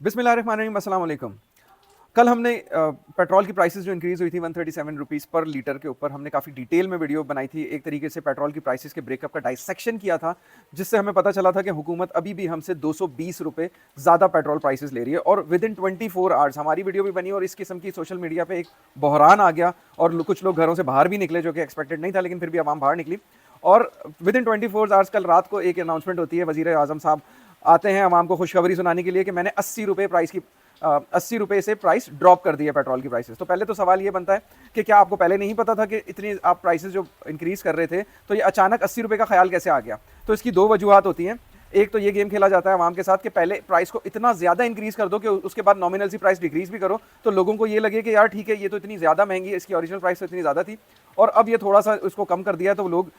बिस्मिल्लाहिर्रहमानिर्रहीम, अस्सलाम वालेकुम। कल हमने पेट्रोल की प्राइसेस जो इंक्रीज़ हुई थी 137 रुपीज़ पर लीटर के ऊपर हमने काफ़ी डिटेल में वीडियो बनाई थी। एक तरीके से पेट्रोल की प्राइसेस के ब्रेकअप का डाइसेक्शन किया था, जिससे हमें पता चला था कि हुकूमत अभी भी हमसे 220 रुपये ज़्यादा पेट्रोल प्राइसेस ले रही है और विद इन 24 आवर्स हमारी वीडियो भी बनी और इस किस्म की सोशल मीडिया पे एक बहरान आ गया और कुछ लोग घरों से बाहर भी निकले, जो कि एक्सपेक्टेड नहीं था, लेकिन फिर भी आवाम बाहर निकली। और विद इन 24 आवर्स कल रात को एक अनाउंसमेंट होती है, वज़ीर आज़म साहब आते हैं आवाम को खुशखबरी सुनाने के लिए कि मैंने 80 रुपये प्राइस की 80 रुपये से प्राइस ड्रॉप कर दी है पेट्रोल की प्राइसेस। तो पहले तो सवाल ये बनता है कि क्या आपको पहले नहीं पता था कि इतनी आप प्राइसेस जो इंक्रीज़ कर रहे थे, तो ये अचानक 80 रुपये का ख्याल कैसे आ गया? तो इसकी दो वजूहत होती हैं। एक तो ये गेम खेला जाता है आवाम के साथ कि पहले प्राइस को इतना ज़्यादा इंक्रीज़ कर दो कि उसके बाद नॉमिनल सी प्राइस डिक्रीज़ भी करो, तो लोगों को ये लगे कि यार ठीक है, ये तो इतनी ज़्यादा महंगी है, इसकी ओरिजिनल प्राइस तो इतनी ज़्यादा थी और अब ये थोड़ा सा उसको कम कर दिया, तो लोग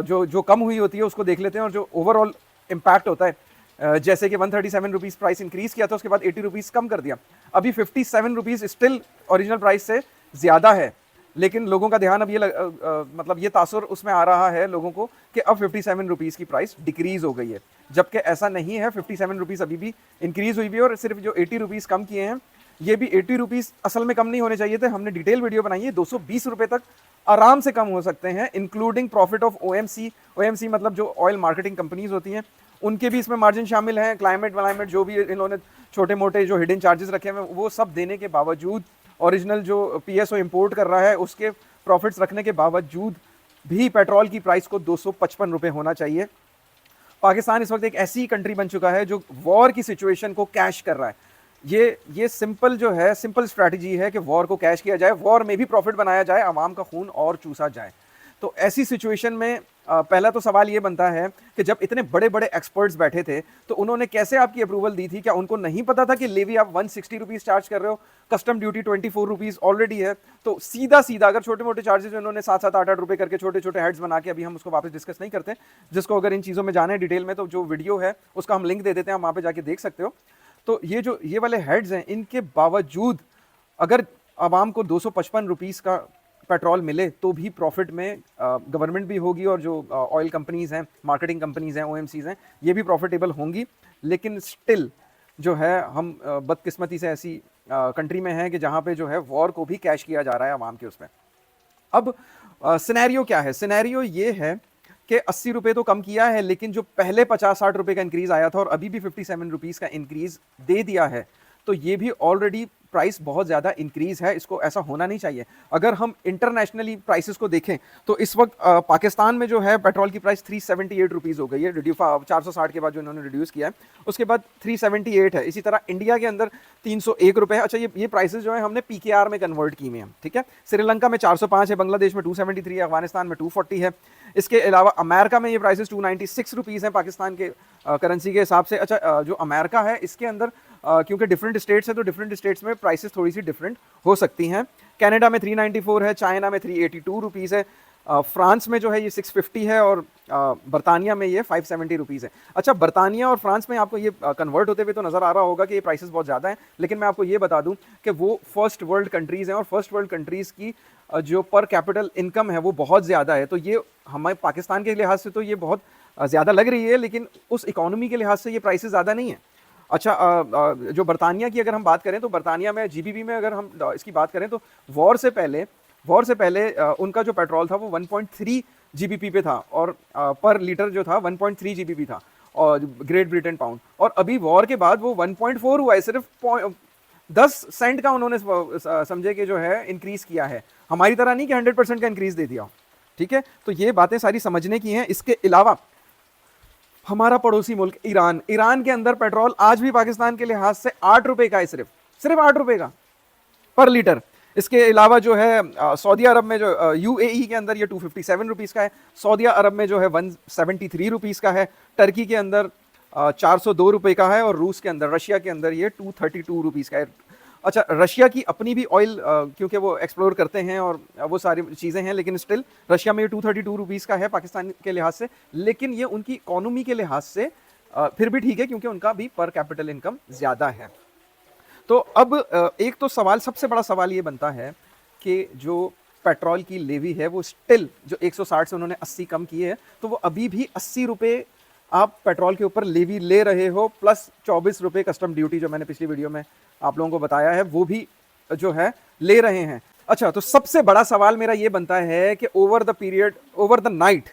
जो जो कम हुई होती है उसको देख लेते हैं और जो ओवरऑल इम्पैक्ट होता है, जैसे कि 137 रुपीज़ प्राइस इंक्रीज़ किया था, उसके बाद 80 रुपीज़ कम कर दिया। अभी 57 रुपीज़ स्टिल ओरिजिनल प्राइस से ज़्यादा है, लेकिन लोगों का ध्यान अब ये मतलब ये तासुर उसमें आ रहा है लोगों को कि अब 57 रुपीज़ की प्राइस डिक्रीज़ हो गई है, जबकि ऐसा नहीं है। 57 रुपीज़ अभी भी इंक्रीज़ हुई भी है और सिर्फ जो 80 रुपीज़ कम किए हैं, ये भी 80 रुपीज़ असल में कम नहीं होने चाहिए थे। हमने डिटेल वीडियो बनाई है, 220 रुपये तक आराम से कम हो सकते हैं, including profit of OMC. OMC मतलब जो ऑयल मार्केटिंग कंपनीज होती हैं, उनके भी इसमें मार्जिन शामिल हैं। क्लाइमेट वाइमेट जो भी इन्होंने छोटे मोटे जो हिडन चार्जेस रखे हुए हैं, वो सब देने के बावजूद, ओरिजिनल जो पीएसओ इंपोर्ट कर रहा है उसके प्रॉफिट्स रखने के बावजूद भी पेट्रोल की प्राइस को 255 रुपये होना चाहिए। पाकिस्तान इस वक्त एक ऐसी कंट्री बन चुका है जो वॉर की सिचुएशन को कैश कर रहा है। ये सिंपल जो है, सिंपल स्ट्रैटेजी है कि वॉर को कैश किया जाए, वॉर में भी प्रॉफिट बनाया जाए, आवाम का खून और चूसा जाए। तो ऐसी सिचुएशन में पहला तो सवाल ये बनता है कि जब इतने बड़े बड़े एक्सपर्ट्स बैठे थे, तो उन्होंने कैसे आपकी अप्रूवल दी थी? क्या उनको नहीं पता था कि लेवी आप 160 रुपीज़ चार्ज कर रहे हो, कस्टम ड्यूटी 24 रुपीज़ ऑलरेडी है? तो सीधा सीधा अगर छोटे मोटे चार्जेस उन्होंने 7-7, 8-8 रुपये करके छोटे छोटे हेड्स बना के, अभी हम उसको वापस डिस्कस नहीं करते, जिसको अगर इन चीज़ों में जाने डिटेल में, तो जो वीडियो है उसका हम लिंक दे देते हैं, आप वहाँ पर जाके देख सकते हो। तो ये वाले हेड्स हैं, इनके बावजूद अगर आवाम को 255 रुपीज़ का पेट्रोल मिले तो भी प्रॉफिट में गवर्नमेंट भी होगी और जो ऑयल कंपनीज़ हैं, मार्केटिंग कंपनीज़ हैं, ओएमसीज़ हैं, ये भी प्रॉफिटेबल होंगी। लेकिन स्टिल जो है हम बदकिस्मती से ऐसी कंट्री में हैं कि जहाँ पे जो है वॉर को भी कैश किया जा रहा है आवाम के उसमें। अब सिनेरियो क्या है? सिनेरियो ये है कि 80 रुपये तो कम किया है, लेकिन जो पहले 50-60 रुपये का इंक्रीज़ आया था और अभी भी 57 रुपीज़ का इंक्रीज़ दे दिया है, तो ये भी ऑलरेडी प्राइस बहुत ज़्यादा इंक्रीज़ है। इसको ऐसा होना नहीं चाहिए। अगर हम इंटरनेशनली प्राइसेस को देखें तो इस वक्त पाकिस्तान में जो है पेट्रोल की प्राइस 378 रुपीज़ हो गई है, 460 के बाद जो इन्होंने रिड्यूस किया है, उसके बाद 378 है। इसी तरह इंडिया के अंदर 301 रुपये है। अच्छा, ये प्राइसेस जो है हमने पीकेआर में कन्वर्ट की हुई हैं, ठीक है। श्रीलंका में 405 है, बांग्लादेश में 273 है, अफगानिस्तान में 240 है। इसके अलावा अमेरिका में ये प्राइसेस 296 रुपीज़ हैं पाकिस्तान के करेंसी के हिसाब से। अच्छा, जो अमेरिका है इसके अंदर क्योंकि डिफरेंट स्टेट्स है, तो डिफरेंट स्टेट्स में प्राइसेस थोड़ी सी डिफरेंट हो सकती हैं। कनाडा में 394 है, चाइना में 382 रुपीज़ है, फ्रांस में जो है ये 650 है और बरतानिया में ये 570 रुपीज़ है। अच्छा, बरतानिया और फ्रांस में आपको ये कन्वर्ट होते हुए तो नज़र आ रहा होगा कि ये प्राइसेस बहुत ज़्यादा हैं, लेकिन मैं आपको ये बता दूं कि वो फर्स्ट वर्ल्ड कंट्रीज़ हैं और फर्स्ट वर्ल्ड कंट्रीज़ की जो पर कैपिटल इनकम है वो बहुत ज़्यादा है। तो ये हमारे पाकिस्तान के लिहाज से तो ये बहुत ज़्यादा लग रही है, लेकिन उस इकोनॉमी के लिहाज से ये प्राइसेस ज़्यादा नहीं है। अच्छा, जो बरतानिया की अगर हम बात करें तो बरतानिया में जीबीपी में अगर हम इसकी बात करें तो वॉर से पहले उनका जो पेट्रोल था वो 1.3 जीबीपी पे था और पर लीटर जो था 1.3 जीबीपी था और ग्रेट ब्रिटेन पाउंड, और अभी वॉर के बाद वो 1.4 हुआ है। सिर्फ 10 सेंट का उन्होंने समझे कि जो है इंक्रीज़ किया है, हमारी तरह नहीं कि 100% का इंक्रीज़ दे दिया, ठीक है। तो ये बातें सारी समझने की हैं। इसके अलावा हमारा पड़ोसी मुल्क ईरान के अंदर पेट्रोल आज भी पाकिस्तान के लिहाज से 8 रुपए का है, सिर्फ 8 रुपए का पर लीटर। इसके अलावा जो है सऊदी अरब में जो यूएई के अंदर ये 257 रुपीज़ का है, सऊदी अरब में जो है 173 रुपीज़ का है, टर्की के अंदर 402 रुपये का है और रूस के अंदर, रशिया के अंदर ये 232 रुपीज़ का है। अच्छा, रशिया की अपनी भी ऑयल क्योंकि वो एक्सप्लोर करते हैं और वो सारी चीज़ें हैं, लेकिन स्टिल रशिया में ये 232 रुपीज़ का है पाकिस्तान के लिहाज से, लेकिन ये उनकी इकोनॉमी के लिहाज से फिर भी ठीक है क्योंकि उनका भी पर कैपिटल इनकम ज़्यादा है। तो अब एक तो सवाल, सबसे बड़ा सवाल ये बनता है कि जो पेट्रोल की लेवी है वो स्टिल जो 160 से उन्होंने 80 कम किए है, तो वो अभी भी 80 रुपये आप पेट्रोल के ऊपर लेवी ले रहे हो, प्लस 24 रुपये कस्टम ड्यूटी जो मैंने पिछली वीडियो में आप लोगों को बताया है वो भी जो है ले रहे हैं। अच्छा, तो सबसे बड़ा सवाल मेरा ये बनता है कि over the period, over the night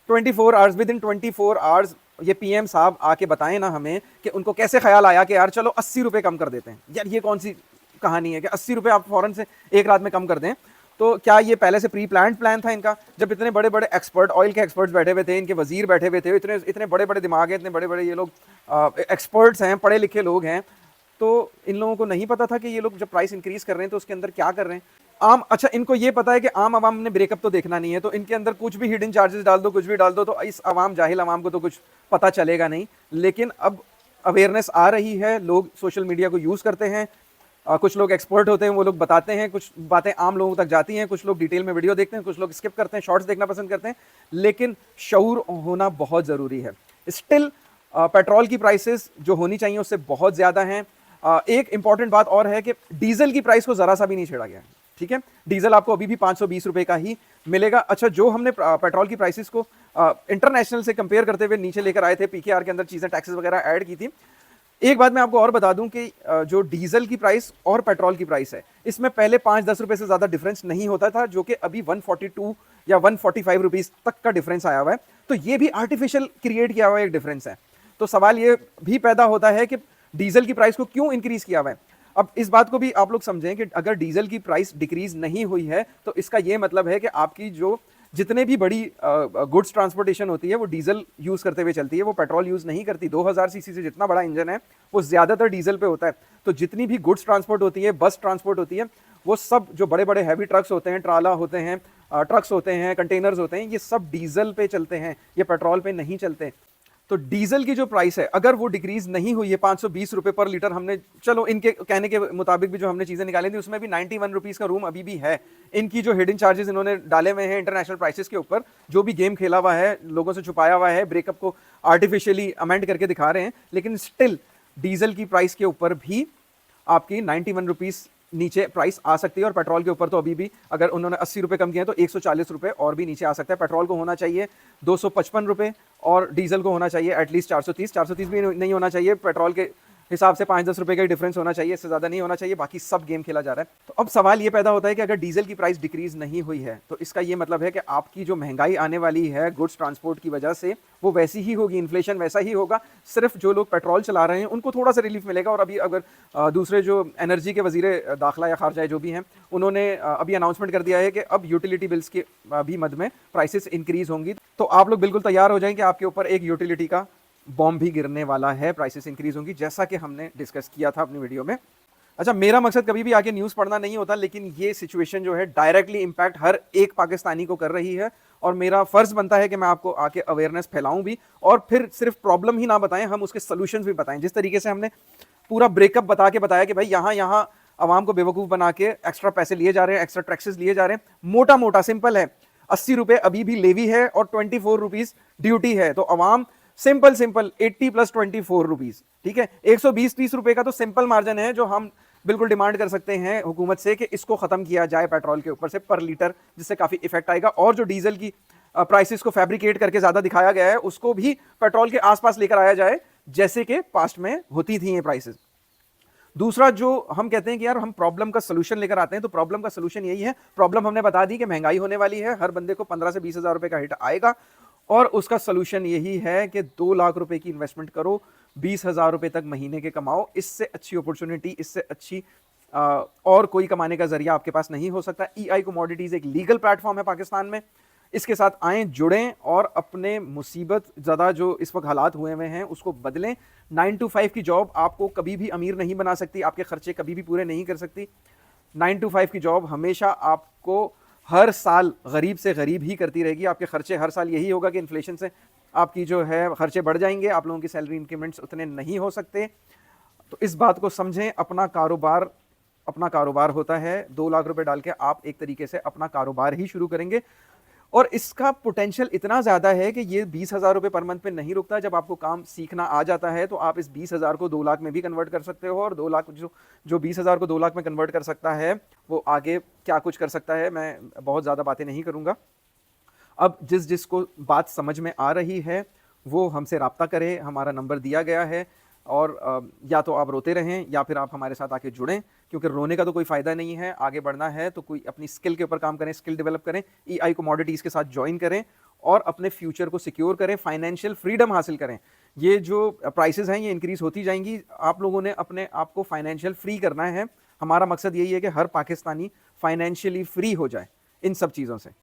24 hours, with in 24 hours ये पीएम साहब आके बताएं ना हमें कि उनको कैसे ख्याल आया कि यार चलो 80 रुपये कम कर देते हैं। यार ये कौन सी कहानी है कि 80 रुपये आप फौरन से एक रात में कम कर दें? तो क्या ये पहले से प्री प्लान था इनका? जब इतने बड़े बड़े एक्सपर्ट, ऑयल के एक्सपर्ट्स बैठे हुए थे, इनके वजीर बैठे हुए थे, इतने इतने बड़े बड़े दिमाग हैं, इतने बड़े बड़े ये लोग एक्सपर्ट्स हैं, पढ़े लिखे लोग हैं, तो इन लोगों को नहीं पता था कि ये लोग जब प्राइस इंक्रीज कर रहे हैं तो उसके अंदर क्या कर रहे हैं? अच्छा, इनको ये पता है कि आम आवाम ने ब्रेकअप तो देखना नहीं है, तो इनके अंदर कुछ भी हिडन चार्जेस डाल दो, कुछ भी डाल दो, तो इस आवाम, जाहिल आवाम को तो कुछ पता चलेगा नहीं। लेकिन अब अवेयरनेस आ रही है, लोग सोशल मीडिया को यूज़ करते हैं, कुछ लोग एक्सपर्ट होते हैं, वो लोग बताते हैं, कुछ बातें आम लोगों तक जाती हैं, कुछ लोग डिटेल में वीडियो देखते हैं, कुछ लोग स्किप करते हैं, शॉर्ट्स देखना पसंद करते हैं, लेकिन शऊर होना बहुत ज़रूरी है। स्टिल पेट्रोल की प्राइसेस जो होनी चाहिए उससे बहुत ज़्यादा हैं। एक इंपॉर्टेंट बात और है कि डीजल की प्राइस को ज़रा सा भी नहीं छेड़ा गया है, ठीक है? डीजल आपको अभी भी 520 रुपये का ही मिलेगा। अच्छा, जो हमने पेट्रोल की प्राइसेस को इंटरनेशनल से कंपेयर करते हुए नीचे लेकर आए थे, पीकेआर के अंदर चीज़ें, टैक्सेस वगैरह ऐड की थी। एक बात मैं आपको और बता दूं कि जो डीजल की प्राइस और पेट्रोल की प्राइस है, इसमें पहले 5-10 रुपए से ज़्यादा डिफरेंस नहीं होता था, जो कि अभी 142 या 145 रुपीज़ तक का डिफरेंस आया हुआ है। तो ये भी आर्टिफिशियल क्रिएट किया हुआ एक डिफरेंस है। तो सवाल ये भी पैदा होता है कि डीजल की प्राइस को क्यों इंक्रीज किया हुआ है? अब इस बात को भी आप लोग समझें कि अगर डीजल की प्राइस डिक्रीज नहीं हुई है तो इसका यह मतलब है कि आपकी जो जितने भी बड़ी गुड्स ट्रांसपोर्टेशन होती है वो डीजल यूज करते हुए चलती है, वो पेट्रोल यूज नहीं करती। 2000 सीसी से जितना बड़ा इंजन है वो ज्यादातर डीजल पे होता है। तो जितनी भी गुड्स ट्रांसपोर्ट होती है, बस ट्रांसपोर्ट होती है, वो सब जो बड़े बड़े हैवी ट्रक्स होते हैं, ट्राला होते हैं, ट्रक्स होते हैं, कंटेनर्स होते हैं, ये सब डीजल पे चलते हैं, ये पेट्रोल पे नहीं चलते। तो डीजल की जो प्राइस है अगर वो डिक्रीज नहीं हुई है 520 रुपए पर लीटर, हमने चलो इनके कहने के मुताबिक भी जो हमने चीजें निकाली थी उसमें भी 91 रुपीज का रूम अभी भी है। इनकी जो हिडन चार्जेस इन्होंने डाले हुए हैं इंटरनेशनल प्राइसेस के ऊपर, जो भी गेम खेला हुआ है, लोगों से छुपाया हुआ है, ब्रेकअप को आर्टिफिशियली अमेंड करके दिखा रहे हैं, लेकिन स्टिल डीजल की प्राइस के ऊपर भी आपकी 91 रुपीज नीचे प्राइस आ सकती है। और पेट्रोल के ऊपर तो अभी भी अगर उन्होंने 80 रुपये कम किए तो 140 रुपये और भी नीचे आ सकता है। पेट्रोल को होना चाहिए 255 रुपये और डीजल को होना चाहिए एटलीस्ट 430 भी नहीं होना चाहिए। पेट्रोल के हिसाब से 5-10 रुपये का डिफरेंस होना चाहिए, इससे ज़्यादा नहीं होना चाहिए। बाकी सब गेम खेला जा रहा है। तो अब सवाल ये पैदा होता है कि अगर डीजल की प्राइस डिक्रीज नहीं हुई है तो इसका ये मतलब है कि आपकी जो महंगाई आने वाली है गुड्स ट्रांसपोर्ट की वजह से वो वैसी ही होगी, इन्फ्लेशन वैसा ही होगा। सिर्फ जो लोग पेट्रोल चला रहे हैं उनको थोड़ा सा रिलीफ मिलेगा। और अभी अगर दूसरे जो एनर्जी के वजीर दाखिला या खारजा जो भी हैं उन्होंने अभी अनाउंसमेंट कर दिया है कि अब यूटिलिटी बिल्स के भी मद में प्राइसेस इंक्रीज होंगी। तो आप लोग बिल्कुल तैयार हो जाएं कि आपके ऊपर एक यूटिलिटी का बॉम्ब भी गिरने वाला है, प्राइसेस इंक्रीज होंगी, जैसा कि हमने डिस्कस किया था अपनी वीडियो में। अच्छा, मेरा मकसद कभी भी आके न्यूज़ पढ़ना नहीं होता, लेकिन ये सिचुएशन जो है डायरेक्टली इंपैक्ट हर एक पाकिस्तानी को कर रही है और मेरा फर्ज बनता है कि मैं आपको आके अवेयरनेस फैलाऊं भी और फिर सिर्फ प्रॉब्लम ही ना बताएं, हम उसके सोल्यूशंस भी बताएं। जिस तरीके से हमने पूरा ब्रेकअप बता के बताया कि भाई यहाँ आवाम को बेवकूफ़ बना के एक्स्ट्रा पैसे लिए जा रहे हैं, एक्स्ट्रा टैक्सेस लिए जा रहे हैं। मोटा मोटा सिंपल है, 80 रुपये अभी भी लेवी है और 24 रुपीज़ ड्यूटी है। तो अवाम सिंपल 80 + 24 रुपीज, ठीक है, 120-30 रुपए का तो सिंपल मार्जिन है जो हम बिल्कुल डिमांड कर सकते हैं हुकूमत से कि इसको खत्म किया जाए पेट्रोल के ऊपर से पर लीटर, जिससे काफी इफेक्ट आएगा। और जो डीजल की प्राइसेस को फैब्रिकेट करके ज्यादा दिखाया गया है उसको भी पेट्रोल के आसपास लेकर आया जाए जैसे कि पास्ट में होती थी ये प्राइसेस। दूसरा, जो हम कहते हैं कि यार हम प्रॉब्लम का सोल्यूशन लेकर आते हैं, तो प्रॉब्लम का सोल्यूशन यही है। प्रॉब्लम हमने बता दी कि महंगाई होने वाली है, हर बंदे को 15 से 20 हज़ार रुपए का हिट आएगा और उसका सोल्यूशन यही है कि 2 लाख रुपए की इन्वेस्टमेंट करो, 20,000 रुपए तक महीने के कमाओ। इससे अच्छी अपॉर्चुनिटी, इससे अच्छी और कोई कमाने का जरिया आपके पास नहीं हो सकता। EI कमोडिटीज एक लीगल प्लेटफॉर्म है पाकिस्तान में, इसके साथ आएँ, जुड़ें और अपने मुसीबत ज़्यादा जो इस वक्त हालात हुए हुए हैं उसको बदलें। 9 to 5 की जॉब आपको कभी भी अमीर नहीं बना सकती, आपके खर्चे कभी भी पूरे नहीं कर सकती। 9 to 5 की जॉब हमेशा आपको हर साल गरीब से गरीब ही करती रहेगी। आपके खर्चे हर साल यही होगा कि इन्फ्लेशन से आपकी जो है खर्चे बढ़ जाएंगे, आप लोगों की सैलरी इंक्रीमेंट्स उतने नहीं हो सकते। तो इस बात को समझें, अपना कारोबार होता है। 2 लाख रुपए डाल के आप एक तरीके से अपना कारोबार ही शुरू करेंगे और इसका पोटेंशियल इतना ज़्यादा है कि ये 20,000 रुपये पर मंथ पे नहीं रुकता। जब आपको काम सीखना आ जाता है तो आप इस 20,000 को 2 लाख में भी कन्वर्ट कर सकते हो और 2 लाख जो 20,000 को 2 लाख में कन्वर्ट कर सकता है वो आगे क्या कुछ कर सकता है। मैं बहुत ज़्यादा बातें नहीं करूँगा। अब जिसको बात समझ में आ रही है वो हमसे राब्ता करें, हमारा नंबर दिया गया है। और या तो आप रोते रहें या फिर आप हमारे साथ आके जुड़ें, क्योंकि रोने का तो कोई फ़ायदा नहीं है। आगे बढ़ना है तो कोई अपनी स्किल के ऊपर काम करें, स्किल डेवलप करें, ईआई कमोडिटीज़ के साथ जॉइन करें और अपने फ्यूचर को सिक्योर करें, फाइनेंशियल फ्रीडम हासिल करें। ये जो प्राइसेस हैं ये इंक्रीज़ होती जाएँगी। आप लोगों ने अपने आप को फाइनेंशियल फ्री करना है। हमारा मकसद यही है कि हर पाकिस्तानी फाइनेंशियली फ्री हो जाए इन सब चीज़ों से।